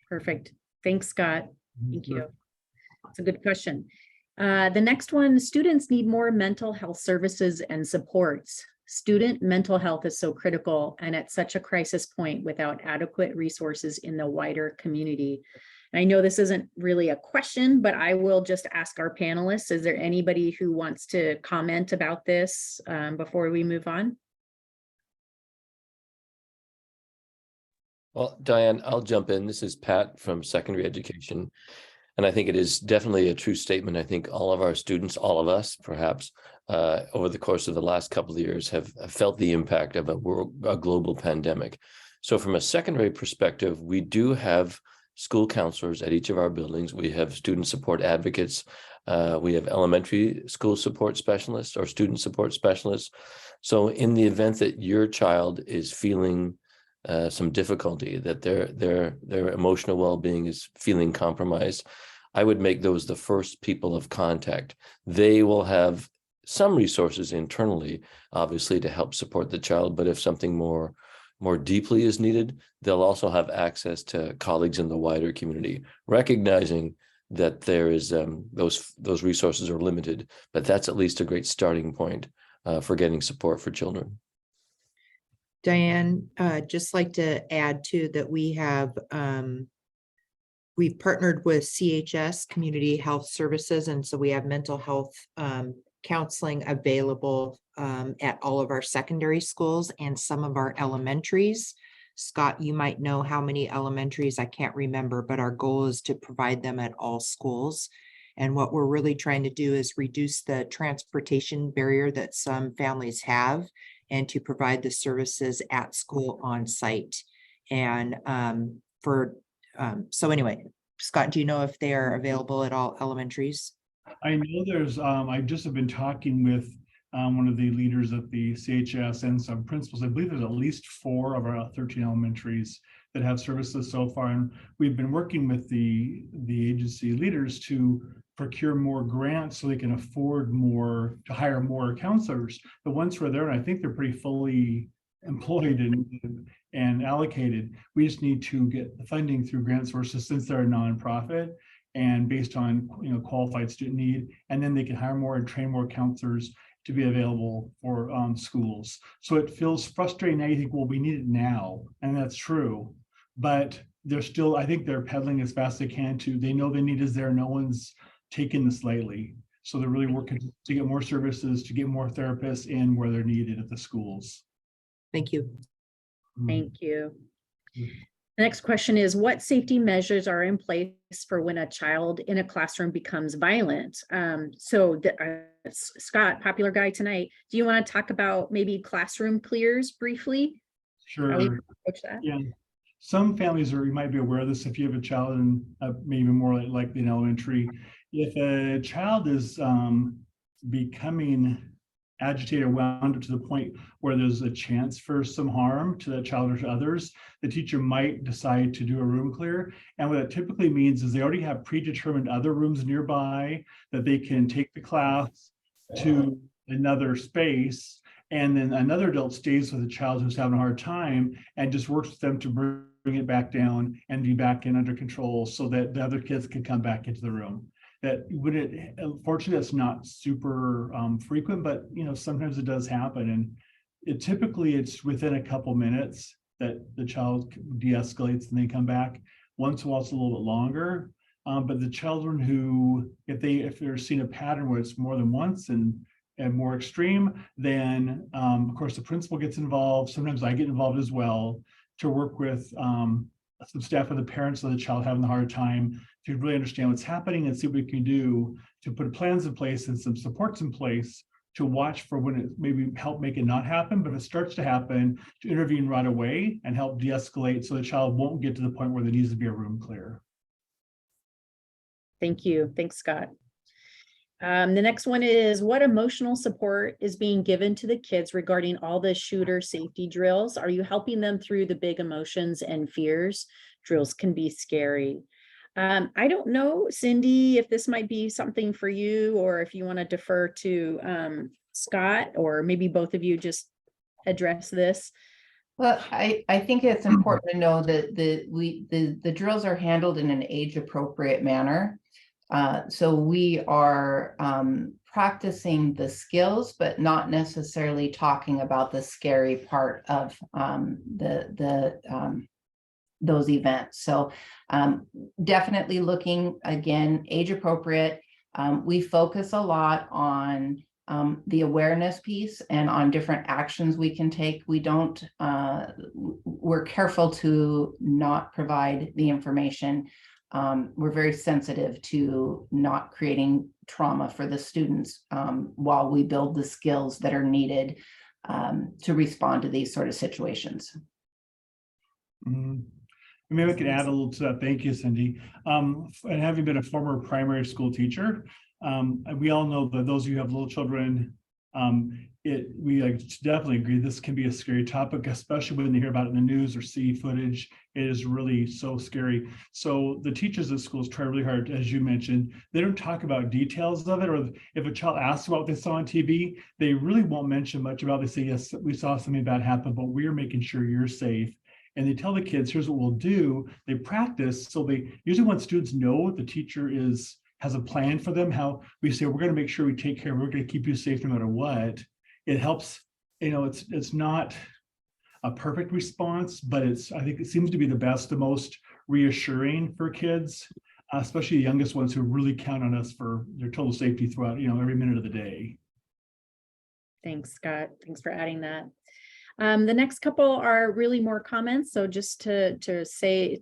Perfect. Thanks, Scott. Thank you. It's a good question. The next one, students need more mental health services and supports. Student mental health is so critical and at such a crisis point without adequate resources in the wider community. And I know this isn't really a question, but I will just ask our panelists, is there anybody who wants to comment about this before we move on? Well, Diane, I'll jump in. This is Pat from secondary education. And I think it is definitely a true statement. I think all of our students, all of us, perhaps, over the course of the last couple of years have felt the impact of a global pandemic. So from a secondary perspective, we do have school counselors at each of our buildings. We have student support advocates. We have elementary school support specialists or student support specialists. So in the event that your child is feeling some difficulty, that their emotional well-being is feeling compromised, I would make those the first people of contact. They will have some resources internally, obviously, to help support the child, but if something more deeply is needed, they'll also have access to colleagues in the wider community, recognizing that there is those resources are limited, but that's at least a great starting point for getting support for children. Diane, just like to add too that we have we've partnered with CHS, Community Health Services, and so we have mental health counseling available at all of our secondary schools and some of our elementaries. Scott, you might know how many elementaries, I can't remember, but our goal is to provide them at all schools. And what we're really trying to do is reduce the transportation barrier that some families have and to provide the services at school on site. And so anyway, Scott, do you know if they are available at all elementaries? I know there's, I just have been talking with one of the leaders at the CHS and some principals. I believe there's at least 4 of our 13 elementaries that have services so far. And we've been working with the agency leaders to procure more grants so they can afford more, to hire more counselors. But once we're there, and I think they're pretty fully employed and allocated, we just need to get the funding through grant sources since they're a nonprofit and based on qualified student need, and then they can hire more and train more counselors to be available for schools. So it feels frustrating now. You think, well, we need it now, and that's true, but they're still, I think they're pedaling as fast as they can to, they know the need is there. No one's taken this lightly. So they're really working to get more services, to get more therapists in where they're needed at the schools. Thank you. Thank you. The next question is, what safety measures are in place for when a child in a classroom becomes violent? Scott, popular guy tonight, do you want to talk about maybe classroom clears briefly? Sure. Approach that? Yeah. Some families you might be aware of this if you have a child in maybe more like in elementary. If a child is becoming agitated or wound up to the point where there's a chance for some harm to that child or to others, the teacher might decide to do a room clear. And what that typically means is they already have predetermined other rooms nearby that they can take the class to another space. And then another adult stays with a child who's having a hard time and just works with them to bring it back down and be back in under control so that the other kids can come back into the room. That wouldn't, unfortunately, that's not super frequent, but sometimes it does happen. And typically it's within a couple minutes that the child de-escalates and they come back. Once in a while it's a little bit longer. But the children who, if they're seeing a pattern where it's more than once and more extreme, then of course the principal gets involved. Sometimes I get involved as well to work with some staff of the parents of the child having the hard time to really understand what's happening and see what we can do to put plans in place and some supports in place to watch for when it maybe help make it not happen, but if it starts to happen, to intervene right away and help de-escalate so the child won't get to the point where there needs to be a room clear. Thank you. Thanks, Scott. The next one is, what emotional support is being given to the kids regarding all the shooter safety drills? Are you helping them through the big emotions and fears? Drills can be scary. I don't know, Cindy, if this might be something for you or if you want to defer to Scott, or maybe both of you just address this. Well, I think it's important to know that the drills are handled in an age appropriate manner. So we are practicing the skills, but not necessarily talking about the scary part of those events. So definitely looking, again, age appropriate. We focus a lot on the awareness piece and on different actions we can take. We're careful to not provide the information. We're very sensitive to not creating trauma for the students while we build the skills that are needed to respond to these sort of situations. Mm-hmm. Maybe I could add a little to that. Thank you, Cindy. And having been a former primary school teacher, we all know that those of you who have little children, we definitely agree this can be a scary topic, especially when they hear about it in the news or see footage. It is really so scary. So the teachers at schools try really hard, as you mentioned. They don't talk about details of it, or if a child asks about what they saw on TV, they really won't mention much about it. They say, yes, we saw something bad happen, but we're making sure you're safe. and they tell the kids, here's what we'll do. They practice. So they usually want students know the teacher has a plan for them, how we say, we're going to make sure we take care of, we're going to keep you safe no matter what. It helps, it's not a perfect response, but I think it seems to be the best, the most reassuring for kids, especially the youngest ones who really count on us for their total safety throughout, every minute of the day. Thanks, Scott. Thanks for adding that. The next couple are really more comments. So just to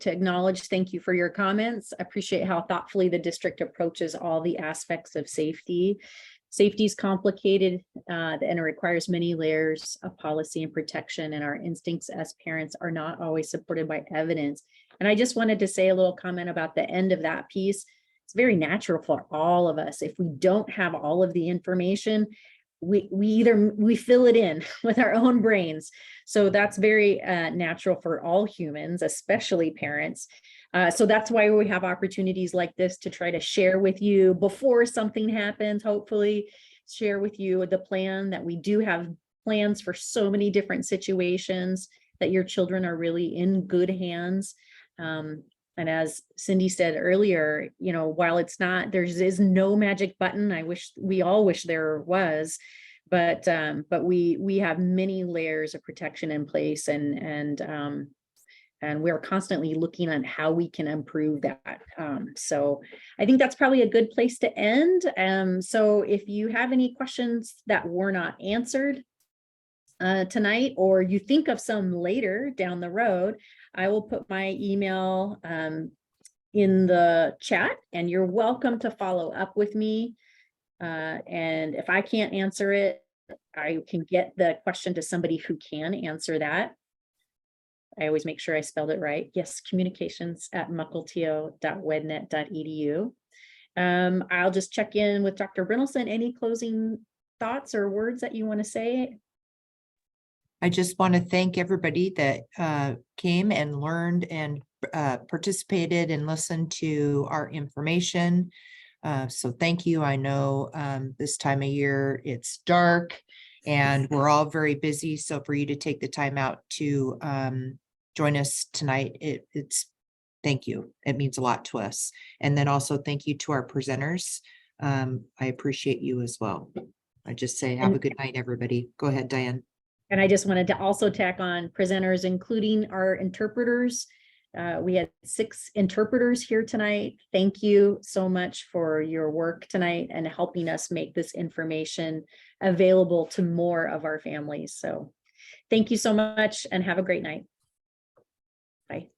acknowledge, thank you for your comments. I appreciate how thoughtfully the district approaches all the aspects of safety. Safety is complicated and it requires many layers of policy and protection, and our instincts as parents are not always supported by evidence. And I just wanted to say a little comment about the end of that piece. It's very natural for all of us. If we don't have all of the information, we fill it in with our own brains. So that's very natural for all humans, especially parents. So that's why we have opportunities like this to try to share with you before something happens, hopefully share with you the plan, that we do have plans for so many different situations, that your children are really in good hands. And as Cindy said earlier, while it's not, there is no magic button. We all wish there was, but we have many layers of protection in place, and we're constantly looking at how we can improve that. So I think that's probably a good place to end. So if you have any questions that were not answered tonight, or you think of some later down the road, I will put my email in the chat, and you're welcome to follow up with me. And if I can't answer it, I can get the question to somebody who can answer that. I always make sure I spelled it right. Yes, communications@mukilteo.wednet.edu. I'll just check in with Dr. Brynelson. Any closing thoughts or words that you want to say? I just want to thank everybody that came and learned and participated and listened to our information. So thank you. I know this time of year it's dark and we're all very busy. So for you to take the time out to join us tonight, it's thank you. It means a lot to us. And then also thank you to our presenters. I appreciate you as well. I just say have a good night, everybody. Go ahead, Diane. And I just wanted to also tack on presenters, including our interpreters. We had 6 interpreters here tonight. Thank you so much for your work tonight and helping us make this information available to more of our families. So thank you so much and have a great night. Bye.